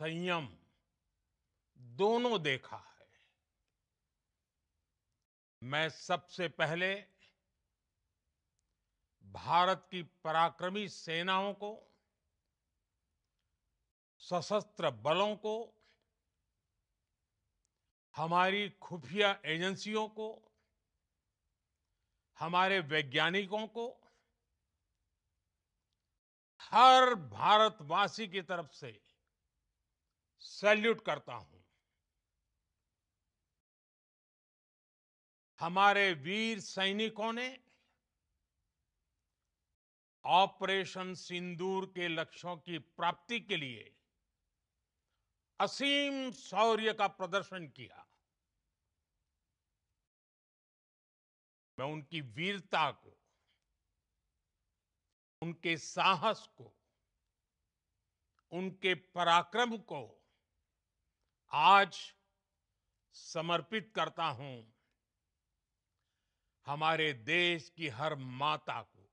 संयम दोनों देखा है। मैं सबसे पहले भारत की पराक्रमी सेनाओं को, सशस्त्र बलों को, हमारी खुफिया एजेंसियों को, हमारे वैज्ञानिकों को, हर भारतवासी की तरफ से सैल्यूट करता हूं। हमारे वीर सैनिकों ने ऑपरेशन सिंदूर के लक्ष्यों की प्राप्ति के लिए असीम शौर्य का प्रदर्शन किया। मैं उनकी वीरता को, उनके साहस को, उनके पराक्रम को आज समर्पित करता हूं हमारे देश की हर माता को,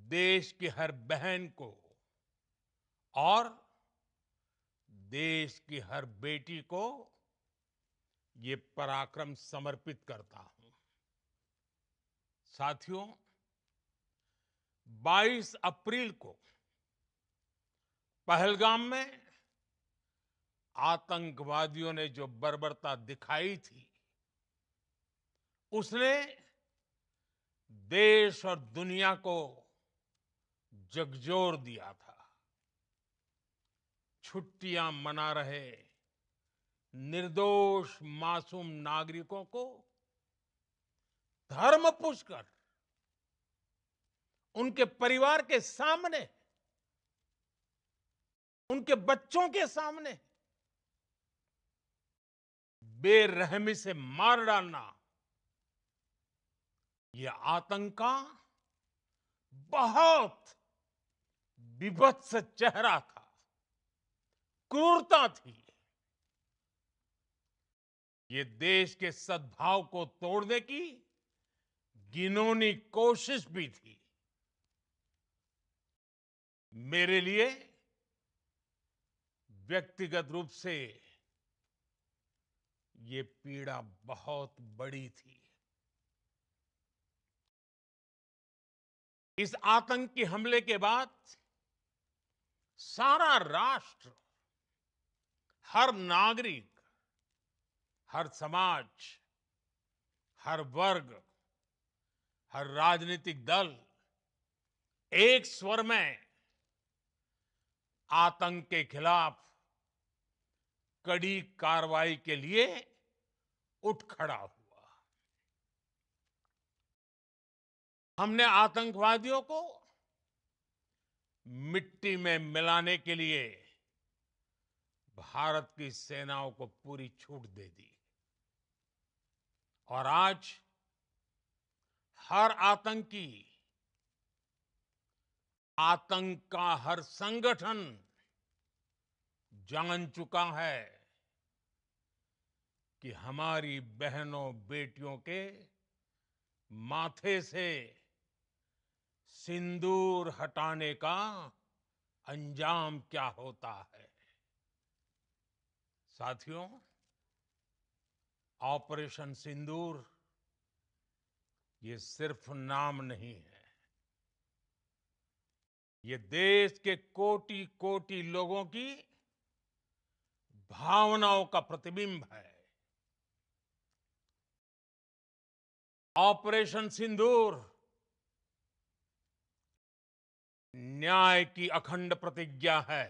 देश की हर बहन को और देश की हर बेटी को ये पराक्रम समर्पित करता हूं। साथियों, 22 अप्रैल को पहलगाम में आतंकवादियों ने जो बर्बरता दिखाई थी, उसने देश और दुनिया को झकझोर दिया था। छुट्टियां मना रहे निर्दोष मासूम नागरिकों को धर्म पूछकर उनके परिवार के सामने, उनके बच्चों के सामने बेरहमी से मार डालना, यह आतंक का बहुत बीभत्स चेहरा था, क्रूरता थी। ये देश के सद्भाव को तोड़ने की घिनौनी कोशिश भी थी। मेरे लिए व्यक्तिगत रूप से ये पीड़ा बहुत बड़ी थी। इस आतंकी हमले के बाद सारा राष्ट्र, हर नागरिक, हर समाज, हर वर्ग, हर राजनीतिक दल एक स्वर में आतंक के खिलाफ कड़ी कार्रवाई के लिए उठ खड़ा हुआ। हमने आतंकवादियों को मिट्टी में मिलाने के लिए भारत की सेनाओं को पूरी छूट दे दी और आज हर आतंकी, आतंक का हर संगठन जान चुका है कि हमारी बहनों बेटियों के माथे से सिंदूर हटाने का अंजाम क्या होता है। साथियों, ऑपरेशन सिंदूर ये सिर्फ नाम नहीं है, ये देश के कोटि कोटि लोगों की भावनाओं का प्रतिबिंब है। ऑपरेशन सिंदूर न्याय की अखंड प्रतिज्ञा है।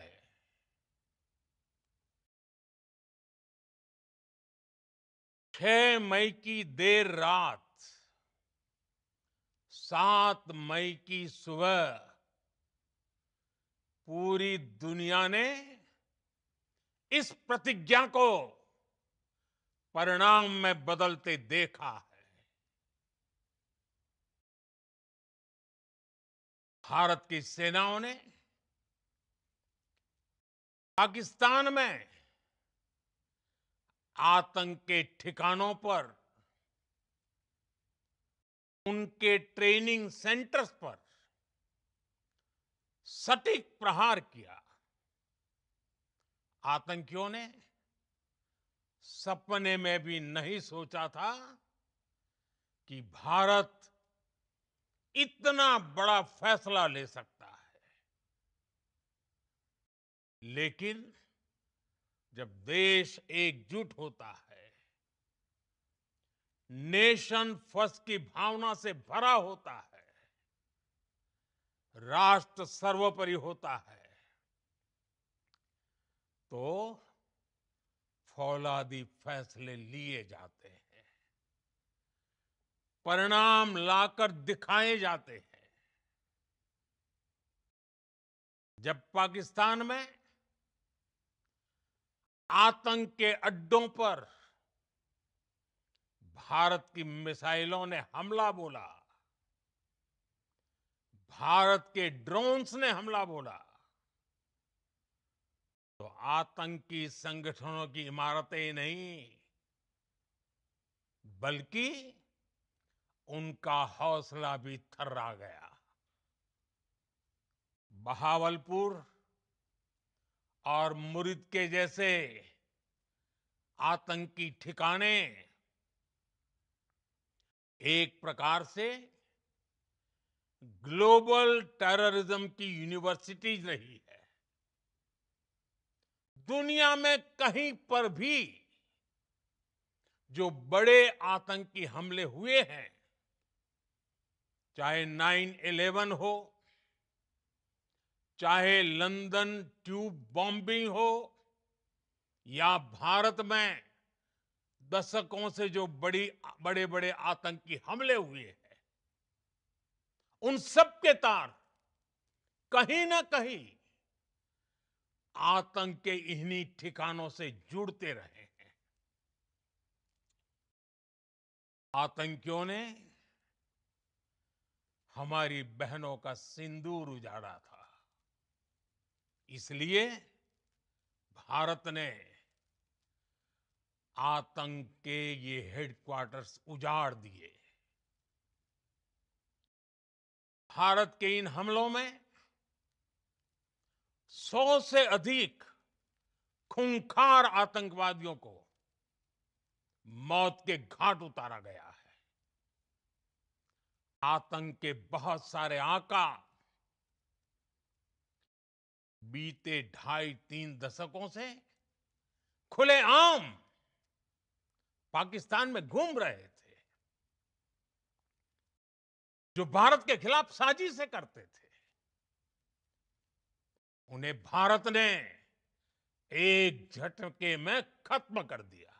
6 मई की देर रात, 7 मई की सुबह पूरी दुनिया ने इस प्रतिज्ञा को परिणाम में बदलते देखा है। भारत की सेनाओं ने पाकिस्तान में आतंक के ठिकानों पर, उनके ट्रेनिंग सेंटर्स पर सटीक प्रहार किया। आतंकियों ने सपने में भी नहीं सोचा था कि भारत इतना बड़ा फैसला ले सकता है। लेकिन जब देश एकजुट होता है, नेशन फर्स्ट की भावना से भरा होता है, राष्ट्र सर्वोपरि होता है, तो फौलादी फैसले लिए जाते हैं, परिणाम लाकर दिखाए जाते हैं। जब पाकिस्तान में आतंक के अड्डों पर भारत की मिसाइलों ने हमला बोला, भारत के ड्रोन्स ने हमला बोला, तो आतंकी संगठनों की इमारतें ही नहीं, बल्कि उनका हौसला भी थर्रा गया। बहावलपुर और मुरिद के जैसे आतंकी ठिकाने एक प्रकार से ग्लोबल टेररिज्म की यूनिवर्सिटीज रही है। दुनिया में कहीं पर भी जो बड़े आतंकी हमले हुए हैं, चाहे 9/11 हो, चाहे लंदन ट्यूब बॉम्बिंग हो, या भारत में दशकों से जो बड़े बड़े आतंकी हमले हुए हैं, उन सब के तार कहीं ना कहीं आतंक के इन्हीं ठिकानों से जुड़ते रहे हैं। आतंकियों ने हमारी बहनों का सिंदूर उजाड़ा था, इसलिए भारत ने आतंक के ये हेडक्वार्टर्स उजाड़ दिए। भारत के इन हमलों में 100 से अधिक खूंखार आतंकवादियों को मौत के घाट उतारा गया है। आतंक के बहुत सारे आका बीते 2.5-3 दशकों से खुलेआम पाकिस्तान में घूम रहे थे, जो भारत के खिलाफ साजिशें करते थे। उन्हें भारत ने एक झटके में खत्म कर दिया।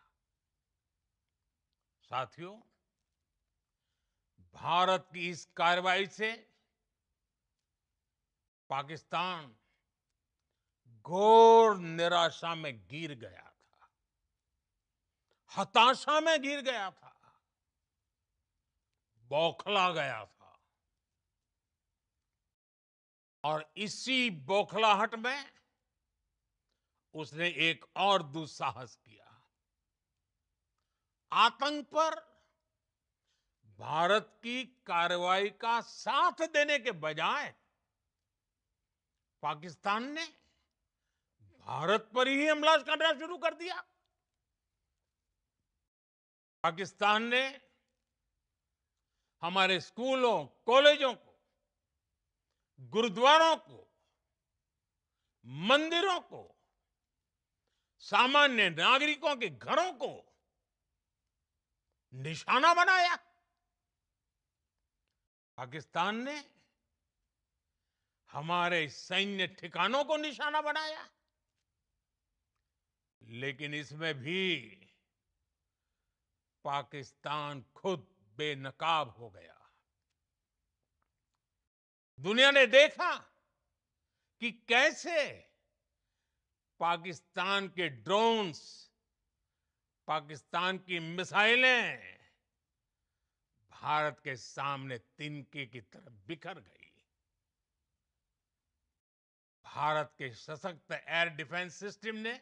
साथियों, भारत की इस कार्रवाई से पाकिस्तान घोर निराशा में गिर गया था, हताशा में गिर गया था, बौखला गया था। और इसी बौखलाहट में उसने एक और दुस्साहस किया। आतंक पर भारत की कार्रवाई का साथ देने के बजाय पाकिस्तान ने भारत पर ही हमला करना शुरू कर दिया। पाकिस्तान ने हमारे स्कूलों, कॉलेजों को, गुरुद्वारों को, मंदिरों को, सामान्य नागरिकों के घरों को निशाना बनाया। पाकिस्तान ने हमारे सैन्य ठिकानों को निशाना बनाया। लेकिन इसमें भी पाकिस्तान खुद बेनकाब हो गया। दुनिया ने देखा कि कैसे पाकिस्तान के ड्रोन्स, पाकिस्तान की मिसाइलें भारत के सामने तिनके की तरह बिखर गई। भारत के सशक्त एयर डिफेंस सिस्टम ने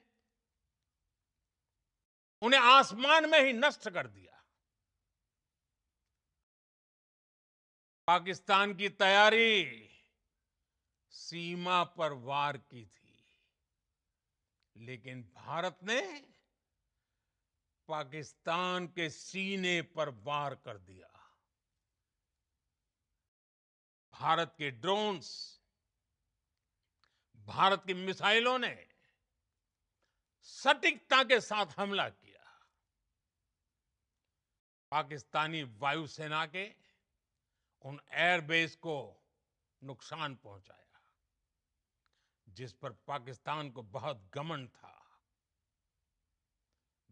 उन्हें आसमान में ही नष्ट कर दिया। पाकिस्तान की तैयारी सीमा पर वार की थी, लेकिन भारत ने पाकिस्तान के सीने पर वार कर दिया। भारत के ड्रोन्स, भारत की मिसाइलों ने सटीकता के साथ हमला किया। पाकिस्तानी वायुसेना के उन एयरबेस को नुकसान पहुंचाया, जिस पर पाकिस्तान को बहुत घमंड था।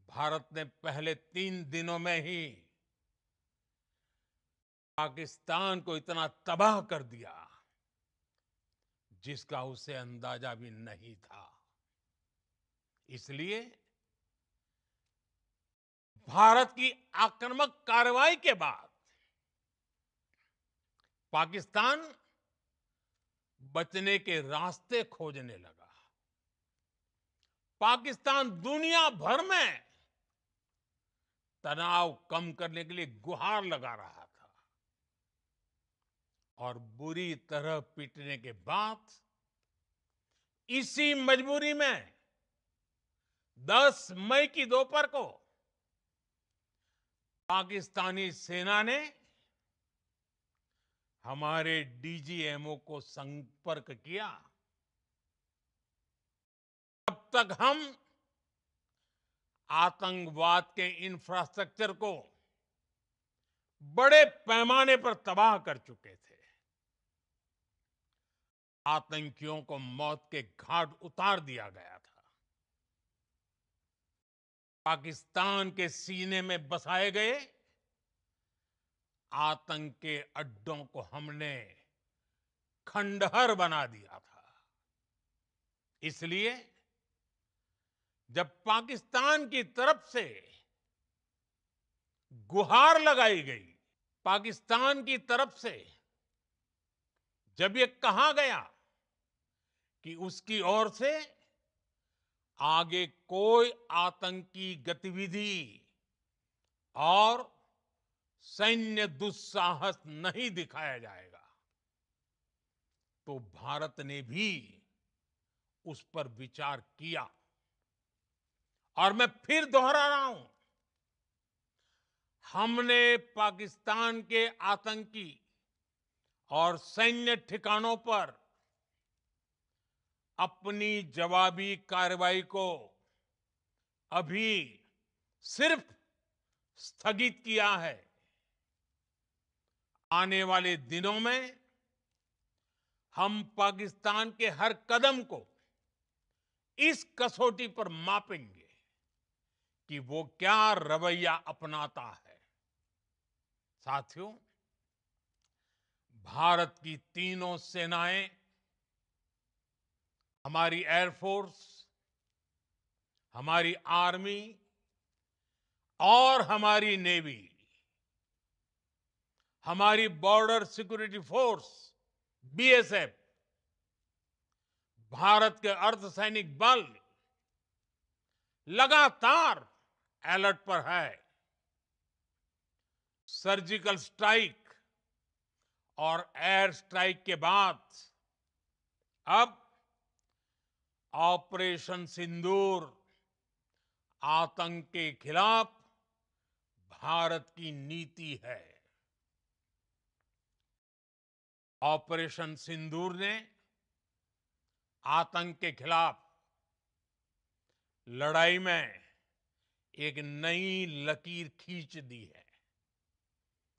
भारत ने पहले 3 दिनों में ही पाकिस्तान को इतना तबाह कर दिया, जिसका उसे अंदाजा भी नहीं था। इसलिए भारत की आक्रामक कार्रवाई के बाद पाकिस्तान बचने के रास्ते खोजने लगा। पाकिस्तान दुनिया भर में तनाव कम करने के लिए गुहार लगा रहा था, और बुरी तरह पीटने के बाद इसी मजबूरी में 10 मई की दोपहर को पाकिस्तानी सेना ने हमारे डीजीएमओ को संपर्क किया। तब तक हम आतंकवाद के इंफ्रास्ट्रक्चर को बड़े पैमाने पर तबाह कर चुके थे। आतंकियों को मौत के घाट उतार दिया गया था। पाकिस्तान के सीने में बसाए गए आतंक के अड्डों को हमने खंडहर बना दिया था। इसलिए जब पाकिस्तान की तरफ से गुहार लगाई गई, पाकिस्तान की तरफ से जब ये कहा गया कि उसकी ओर से आगे कोई आतंकी गतिविधि और सैन्य दुस्साहस नहीं दिखाया जाएगा, तो भारत ने भी उस पर विचार किया। और मैं फिर दोहरा रहा हूं, हमने पाकिस्तान के आतंकी और सैन्य ठिकानों पर अपनी जवाबी कार्रवाई को अभी सिर्फ स्थगित किया है। आने वाले दिनों में हम पाकिस्तान के हर कदम को इस कसौटी पर मापेंगे कि वो क्या रवैया अपनाता है। साथियों, भारत की तीनों सेनाएं, हमारी एयरफोर्स, हमारी आर्मी और हमारी नेवी, हमारी border security force BSF, Bharat के अर्धसैनिक बल लगातार अलर्ट पर है। सर्जिकल स्ट्राइक और एयर स्ट्राइक के बाद अब ऑपरेशन सिंदूर आतंक के खिलाफ भारत की नीति है। ऑपरेशन सिंदूर ने आतंक के खिलाफ लड़ाई में एक नई लकीर खींच दी है,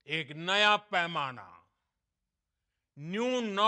एक नया पैमाना, न्यू